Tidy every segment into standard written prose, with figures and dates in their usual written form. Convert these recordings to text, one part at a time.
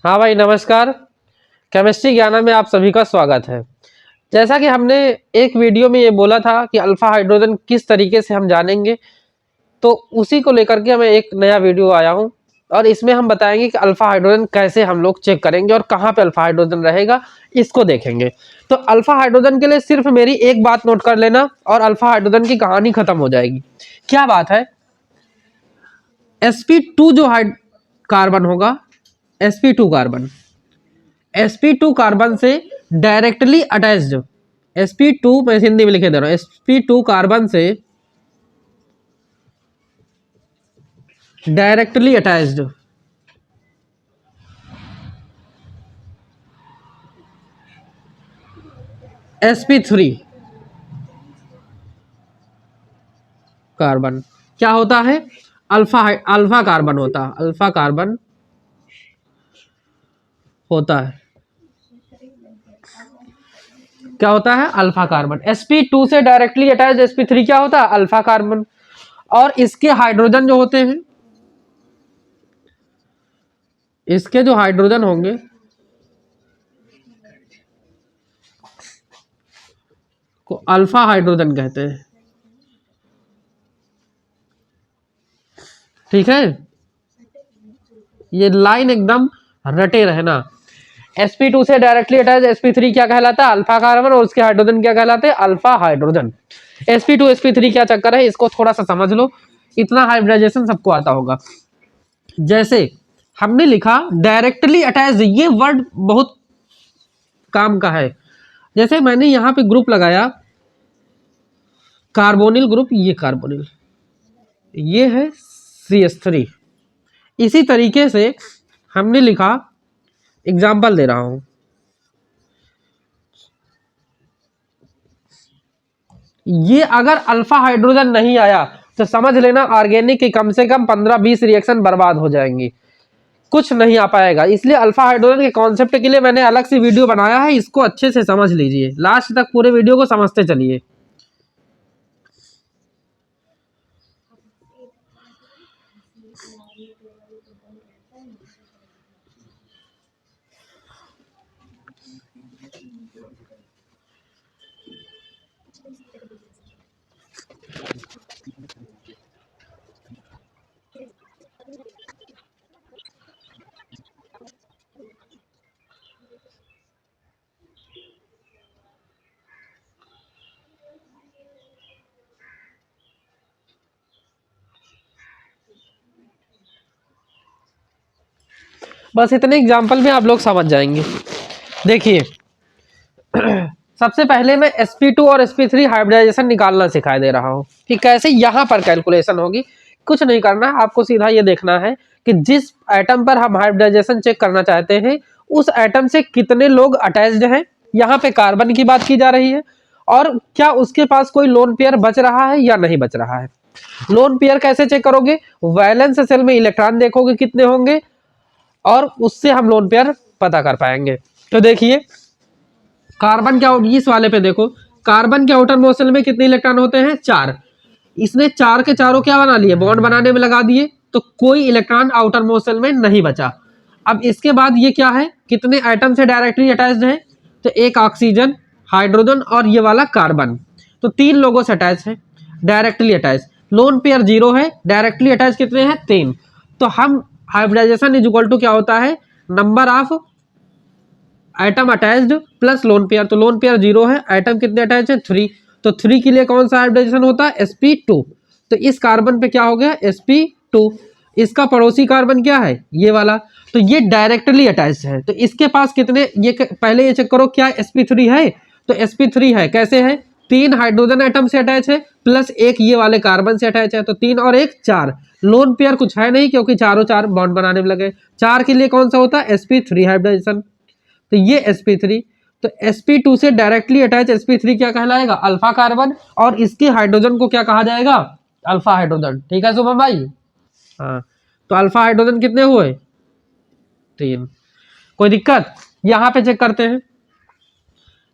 हाँ भाई नमस्कार। केमिस्ट्री ज्ञान में आप सभी का स्वागत है। जैसा कि हमने एक वीडियो में ये बोला था कि अल्फा हाइड्रोजन किस तरीके से हम जानेंगे, तो उसी को लेकर के मैं एक नया वीडियो आया हूँ और इसमें हम बताएंगे कि अल्फा हाइड्रोजन कैसे हम लोग चेक करेंगे और कहाँ पे अल्फा हाइड्रोजन रहेगा, इसको देखेंगे। तो अल्फा हाइड्रोजन के लिए सिर्फ मेरी एक बात नोट कर लेना और अल्फा हाइड्रोजन की कहानी खत्म हो जाएगी। क्या बात है, sp2 जो कार्बन होगा, sp2 कार्बन, sp2 कार्बन से डायरेक्टली अटैच्ड, sp2 मैं हिंदी में लिखे दे रहा हूं, sp2 कार्बन से डायरेक्टली अटैच्ड sp3 कार्बन क्या होता है, अल्फा कार्बन होता है, अल्फा कार्बन होता है। क्या होता है, अल्फा कार्बन। sp2 से डायरेक्टली अटैच sp3 क्या होता है, अल्फा कार्बन। और इसके हाइड्रोजन जो होते हैं, इसके जो हाइड्रोजन होंगे को अल्फा हाइड्रोजन कहते हैं। ठीक है, ये लाइन एकदम रटे रहना। sp2 से डायरेक्टली अटैच sp3 क्या कहलाता है, अल्फा कार्बन, और उसके हाइड्रोजन क्या कहलाते हैं, अल्फा हाइड्रोजन। sp2 sp3 क्या चक्कर है, इसको थोड़ा सा समझ लो, इतना हाइब्रिडाइजेशन सबको आता होगा। जैसे हमने लिखा डायरेक्टली अटैच, ये वर्ड बहुत काम का है। जैसे मैंने यहां पे ग्रुप लगाया कार्बोनिल ग्रुप, ये कार्बोनिल, ये है CH3। इसी तरीके से हमने लिखा, एग्जाम्पल दे रहा हूं, ये अगर अल्फा हाइड्रोजन नहीं आया तो समझ लेना ऑर्गेनिक की कम से कम 15-20 रिएक्शन बर्बाद हो जाएंगी, कुछ नहीं आ पाएगा। इसलिए अल्फा हाइड्रोजन के कॉन्सेप्ट के लिए मैंने अलग से वीडियो बनाया है, इसको अच्छे से समझ लीजिए, लास्ट तक पूरे वीडियो को समझते चलिए। बस इतने एग्जाम्पल में आप लोग समझ जाएंगे। देखिए सबसे पहले मैं sp2 और sp3 हाइब्रिडाइजेशन निकालना सिखाई दे रहा हूं कि कैसे यहां पर कैलकुलेशन होगी। कुछ नहीं करना, आपको सीधा ये देखना है कि जिस एटम पर हम हाइब्रिडाइजेशन चेक करना चाहते हैं उस एटम से कितने लोग अटैच्ड हैं। यहाँ पे कार्बन की बात की जा रही है, और क्या उसके पास कोई लोन पेयर बच रहा है या नहीं बच रहा है। लोन पेयर कैसे चेक करोगे, वैलेंस सेल में इलेक्ट्रॉन देखोगे कितने होंगे और उससे हम लोन पेयर पता कर पाएंगे। तो देखिए कार्बन के इस वाले पे देखो, कार्बन के आउटर मोशन में कितने इलेक्ट्रॉन होते हैं, 4। इसने 4 के चारों क्या बना लिए, बॉन्ड बनाने में लगा दिए, तो कोई इलेक्ट्रॉन आउटर मोशन में नहीं बचा। अब इसके बाद ये क्या है, कितने एटम से डायरेक्टली अटैच्ड है, तो एक ऑक्सीजन, हाइड्रोजन और ये वाला कार्बन, तो 3 लोगों से अटैच है, डायरेक्टली अटैच। लोन पेयर 0 है, डायरेक्टली अटैच कितने हैं, 3। तो हम हाइब्रिडाइजेशन इज इक्वल टू क्या होता है, number of atom attached plus lone pair. तो लोन पेयर 0 है, एटम कितने अटैच है, 3। तो 3 के लिए कौन सा हाइब्रिडाइजेशन होता है, sp2। तो इस कार्बन पे क्या हो गया, sp2। इसका पड़ोसी कार्बन क्या है, ये वाला, तो ये डायरेक्टली अटैच है। तो इसके पास कितने, ये पहले ये चेक करो क्या sp3 है, तो sp3 है, कैसे है, 3 हाइड्रोजन एटम से अटैच है प्लस एक ये वाले कार्बन से अटैच है, तो 3 और 1 4। लोन पेयर कुछ है नहीं क्योंकि चारों 4 बॉन्ड बनाने में लगे। 4 के लिए कौन सा होता है, sp3 हाइब्रिडाइजेशन। तो ये sp3, तो sp2 से डायरेक्टली अटैच sp3 क्या कहलाएगा, अल्फा कार्बन, और इसके हाइड्रोजन को क्या कहा जाएगा, अल्फा हाइड्रोजन। ठीक है शुभम भाई, हाँ। तो अल्फा हाइड्रोजन कितने हुए, 3। कोई दिक्कत, यहां पे चेक करते हैं,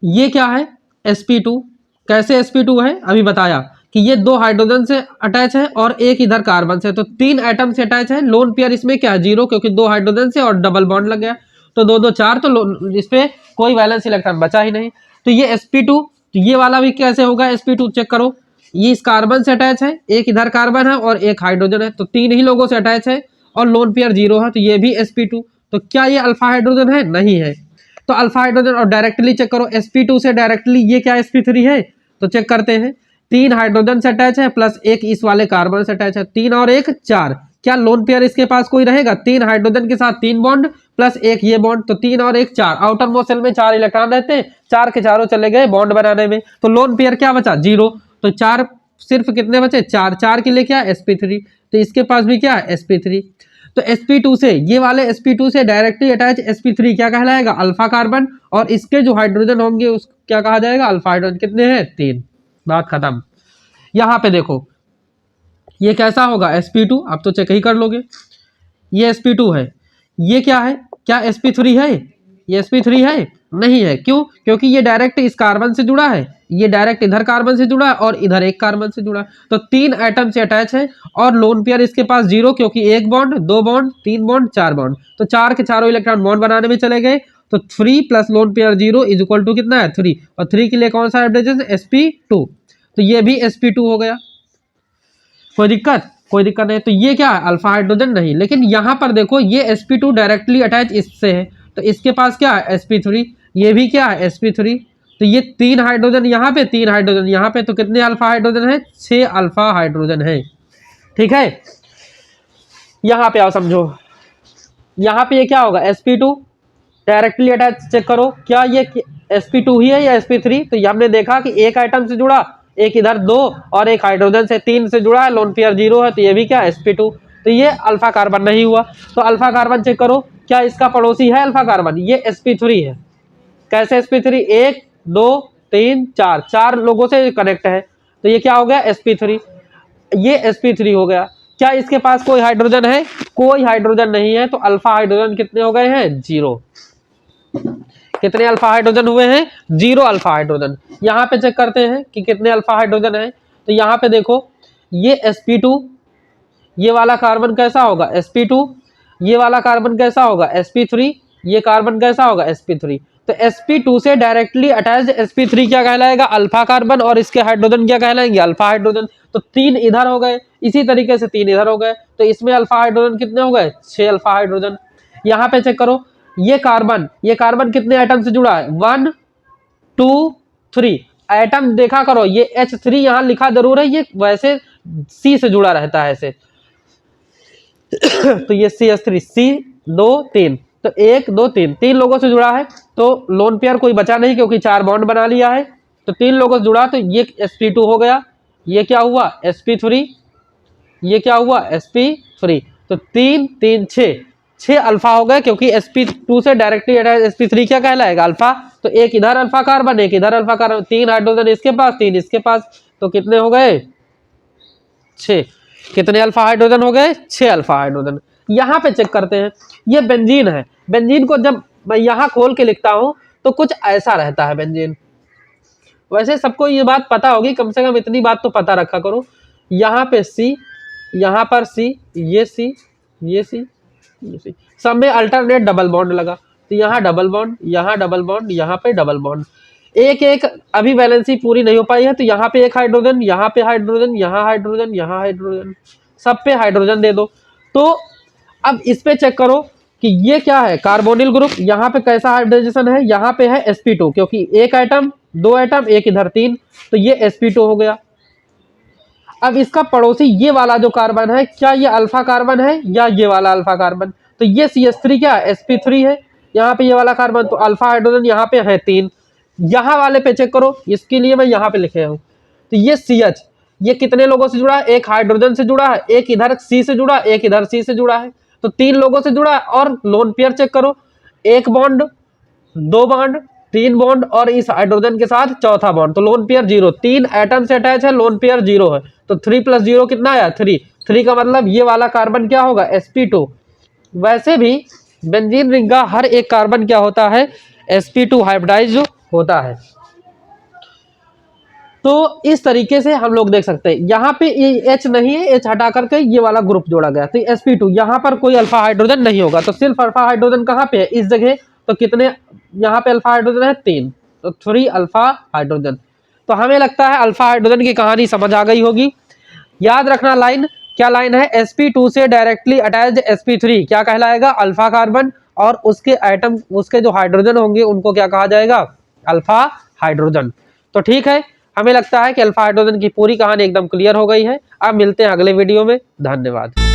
ये क्या है, sp2। कैसे sp2 है, अभी बताया कि ये 2 हाइड्रोजन से अटैच है और एक इधर कार्बन से, तो 3 एटम से अटैच है। लोन पेयर इसमें क्या है, 0, क्योंकि 2 हाइड्रोजन से और डबल बॉन्ड लग गया। तो 2 2 4, तो इस पे कोई वैलेंस इलेक्ट्रॉन बचा ही नहीं। तो ये sp2, तो ये वाला भी कैसे होगा sp2, चेक करो। ये इस कार्बन से अटैच है, एक इधर कार्बन है और एक हाइड्रोजन है, तो 3 ही लोगों से अटैच है और लोन पेयर 0 है, तो ये भी sp2। तो क्या ये अल्फा हाइड्रोजन है? नहीं है। तो अल्फा हाइड्रोजन, और डायरेक्टली चेक करो sp2 से डायरेक्टली ये क्या sp3 है, तो चेक करते हैं। 3 हाइड्रोजन से अटैच है प्लस एक इस वाले कार्बन से अटैच है, 3 और 1 4। क्या लोन पेयर इसके पास कोई रहेगा? 3 हाइड्रोजन के साथ 3 बॉन्ड प्लस एक ये बॉन्ड, तो 3 और 1 4। आउटर मोस्ट शेल में 4 इलेक्ट्रॉन रहते हैं, 4 के चारों चले गए बॉन्ड बनाने में, तो लोन पेयर क्या बचा? 0। तो 4 सिर्फ कितने बचे? 4। 4 के लिए क्या? sp3। तो इसके पास भी क्या है? sp3। तो sp2 से, ये वाले sp2 से डायरेक्टली अटैच sp3 क्या कहलाएगा? अल्फा कार्बन, और इसके जो हाइड्रोजन होंगे उस क्या कहा जाएगा? Alpha hydrogen. कितने हैं? 3। बात खत्म। यहाँ पे देखो ये कैसा होगा? sp2, आप तो चेक ही कर लोगे। ये sp2 है, ये क्या है? क्या sp3 है? ये sp3 है? नहीं है। क्यों? क्योंकि ये डायरेक्ट इस कार्बन से जुड़ा है, ये डायरेक्ट इधर कार्बन से जुड़ा है और इधर एक कार्बन से जुड़ा है, तो 3 एटम से अटैच है और लोन पेयर इसके पास 0, क्योंकि 1 बॉन्ड 2 बॉन्ड 3 बॉन्ड 4 बॉन्ड, तो 4 के चारों इलेक्ट्रॉन बॉन्ड बनाने में चले गए, तो 3 plus lone pair 0 is equal to कितना है? 3। और 3 के लिए कौन सा हाइड्रोजन? sp2। तो ये भी sp2 हो गया। कोई दिक्कत? कोई दिक्कत नहीं। तो ये क्या है? अल्फा हाइड्रोजन नहीं। लेकिन यहाँ पर देखो ये sp2 डायरेक्टली अटैच इससे है, तो इसके पास क्या है? sp3। ये भी क्या है? sp3। तो ये 3 हाइड्रोजन यहाँ पे, 3 हाइड्रोजन यहाँ पे, तो कितने अल्फा हाइड्रोजन है? 6 अल्फा हाइड्रोजन है। ठीक है, यहाँ पे आओ समझो। यहाँ पे ये क्या होगा? sp2 डायरेक्टली अटैच, चेक करो क्या ये sp2 ही है या sp3? तो ये हमने देखा कि एक आइटम से जुड़ा, एक इधर 2 और एक हाइड्रोजन से 3 से जुड़ा है, लोन पेयर 0 है, तो ये भी क्या? sp2। तो ये अल्फा कार्बन नहीं हुआ। तो अल्फा कार्बन चेक करो, क्या इसका पड़ोसी है अल्फा कार्बन? ये sp3 है। कैसे sp3? 1 2 3 4, 4 लोगों से कनेक्ट है, तो ये क्या हो गया? sp3। ये sp3 हो गया। क्या इसके पास कोई हाइड्रोजन है? कोई हाइड्रोजन नहीं है, तो अल्फा हाइड्रोजन कितने हो गए हैं? 0। कितने अल्फा हाइड्रोजन हुए हैं? 0 अल्फा हाइड्रोजन। यहाँ पे चेक करते हैं कि कितने अल्फा हाइड्रोजन है। तो यहाँ पे देखो ये sp2, ये वाला कार्बन कैसा होगा? sp2। ये वाला कार्बन कैसा होगा? sp3। ये कार्बन कैसा होगा? sp3। तो sp2 से डायरेक्टली अटैच्ड sp3 क्या कहलाएगा? अल्फा कार्बन, और इसके हाइड्रोजन क्या कहलाएंगे? Alpha hydrogen. तो 3 इधर हो गए, इसी तरीके से 3 इधर हो गए, तो इसमें अल्फा हाइड्रोजन कितने हो गए? 6 अल्फा हाइड्रोजन। यहाँ पे चेक करो ये कार्बन कितने एटम से जुड़ा है? 1 2 3 एटम। देखा करो ये H3 यहाँ लिखा जरूर है, ये वैसे C से जुड़ा रहता है ऐसे। तो ये CH3, C 2 3, तो 1 2 3, 3 लोगों से जुड़ा है, तो लोन पेयर कोई बचा नहीं क्योंकि 4 बॉन्ड बना लिया है, तो 3 लोगों से जुड़ा, तो ये sp2 हो गया। ये क्या हुआ? sp3। ये क्या हुआ? sp3। तो 3 3 6 अल्फा हो गए, क्योंकि sp2 से डायरेक्टली अटैच sp3 क्या कहलाएगा? अल्फा। तो एक इधर अल्फा कार्बन, एक इधर अल्फा कार्बन, 3 हाइड्रोजन इसके पास, 3 इसके पास, तो कितने हो गए? 6। कितने अल्फा हाइड्रोजन हो गए? 6 अल्फा हाइड्रोजन। यहाँ पे चेक करते हैं, ये बेंजीन है। बेंजीन को जब मैं यहाँ खोल के लिखता हूँ तो कुछ ऐसा रहता है बेंजीन। वैसे सबको ये बात पता होगी, कम से कम इतनी बात तो पता रखा करो। यहाँ पे C, यहाँ पर C, ये C, ये C, ये C, सब में अल्टरनेट डबल बॉन्ड लगा, तो यहाँ डबल बॉन्ड, यहाँ डबल बॉन्ड, यहाँ पे डबल बॉन्ड। एक एक अभी वैलेंसी पूरी नहीं हो पाई है, तो यहाँ पे एक हाइड्रोजन, यहाँ पे हाइड्रोजन, यहाँ हाइड्रोजन, यहाँ हाइड्रोजन, सब पे हाइड्रोजन दे दो। तो अब इस पे चेक करो कि ये क्या है? Carbonyl group. यहाँ पे कैसा हाइड्रोजन है? यहाँ पे है sp2, क्योंकि एक एटम 2 एटम, एक इधर 3, तो ये sp2 हो गया। अब इसका पड़ोसी ये वाला जो कार्बन है, क्या ये अल्फा कार्बन है या ये वाला अल्फा कार्बन? तो ये CH3 क्या है? sp3 है। यहाँ पे ये वाला कार्बन, तो अल्फा हाइड्रोजन यहाँ पे है 3। यहाँ वाले पे चेक करो, इसके लिए मैं यहाँ पे लिखे हूँ, तो ये CH, ये कितने लोगों से जुड़ा है? एक हाइड्रोजन से जुड़ा है, एक इधर C से जुड़ा, एक इधर C से जुड़ा है, तो 3 लोगों से जुड़ा है। और लोन पेयर चेक करो, 1 बॉन्ड 2 बॉन्ड 3 बॉन्ड और इस हाइड्रोजन के साथ चौथा बॉन्ड, तो लोन पेयर 0। 3 एटम से अटैच है, लोन पेयर 0 है, तो 3 + 0 कितना आया? 3। 3 का मतलब ये वाला कार्बन क्या होगा? sp2। वैसे भी बेंजीन रिंग का हर एक कार्बन क्या होता है? sp2 हाइब्रिडाइज होता है। तो इस तरीके से हम लोग देख सकते हैं। यहाँ पे ये H नहीं है, H हटा करके ये वाला ग्रुप जोड़ा गया, तो sp2, यहाँ पर कोई अल्फा हाइड्रोजन नहीं होगा, तो सिर्फ अल्फा हाइड्रोजन कहाँ पे है? इस जगह। तो कितने यहाँ पे अल्फा हाइड्रोजन है 3, तो 3 अल्फा हाइड्रोजन। तो हमें लगता है अल्फा हाइड्रोजन की कहानी समझ आ गई होगी। याद रखना लाइन, क्या लाइन है, sp2 से डायरेक्टली अटैच्ड sp3 क्या कहलाएगा, अल्फा कार्बन, और उसके एटम, उसके जो हाइड्रोजन होंगे उनको क्या कहा जाएगा, अल्फा हाइड्रोजन। तो ठीक है, हमें लगता है कि अल्फा हाइड्रोजन की पूरी कहानी एकदम क्लियर हो गई है। अब मिलते हैं अगले वीडियो में, धन्यवाद।